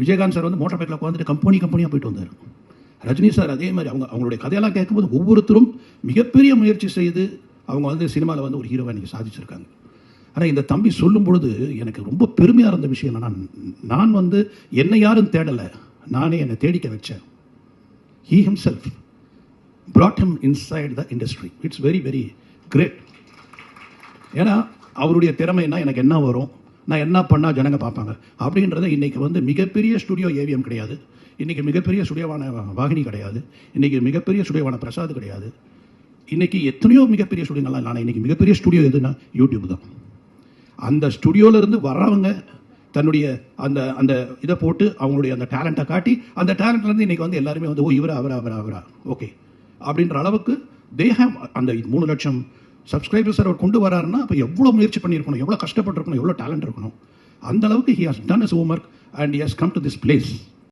Vijayakanth sir வந்து motor பைக்கில் உட்காந்துட்டு கம்பெனியாக போயிட்டு வந்தார். ரஜினி சார் அதே மாதிரி அவங்களுடைய கதையெல்லாம் கேட்கும்போது ஒவ்வொருத்தரும் மிகப்பெரிய முயற்சி செய்து அவங்க வந்து சினிமாவில் வந்து ஒரு ஹீரோவை இன்றைக்கி சாதிச்சிருக்காங்க. ஆனால் இந்த தம்பி சொல்லும் பொழுது எனக்கு ரொம்ப பெருமையாக இருந்த விஷயம் என்னன்னா, நான் வந்து என்னை யாரும் தேடலை, நானே என்னை தேடிக்க வச்சேன். He himself brought him inside the industry. It's very, very great. ஏன்னா அவருடைய திறமைன்னா எனக்கு என்ன வரும், நான் என்ன பண்ணால் ஜனங்க பார்ப்பாங்க அப்படின்றத இன்றைக்கி வந்து மிகப்பெரிய ஸ்டுடியோ ஏவிஎம் கிடையாது, இன்றைக்கி மிகப்பெரிய ஸ்டுடியோவான வாகினி கிடையாது, இன்றைக்கி மிகப்பெரிய ஸ்டுடியோவான பிரசாத் கிடையாது, இன்றைக்கி எத்தனையோ மிகப்பெரிய ஸ்டுடியோங்கள்லாம் இல்லை. ஆனால் இன்றைக்கி மிகப்பெரிய ஸ்டுடியோ எதுனா யூடியூப் தான். அந்த ஸ்டுடியோவிலேருந்து வர்றவங்க தன்னுடைய அந்த அந்த இதை போட்டு அவங்களுடைய அந்த டேலண்ட்டை காட்டி அந்த டேலண்ட்லேருந்து இன்றைக்கி வந்து எல்லாருமே வந்து ஓ இவரா அவரா ஓகே அப்படின்ற அளவுக்கு தே ஹேவ் அந்த 3 லட்சம் சப்ஸ்கிரைபர்ஸ் அவர் கொண்டு வராருன்னா அப்போ எவ்வளோ முயற்சி பண்ணியிருக்கணும், எவ்வளோ கஷ்டப்பட்டிருக்கணும், எவ்வளோ டேலண்ட் இருக்கணும். அந்த அளவுக்கு he has done his homework and he has come to this place.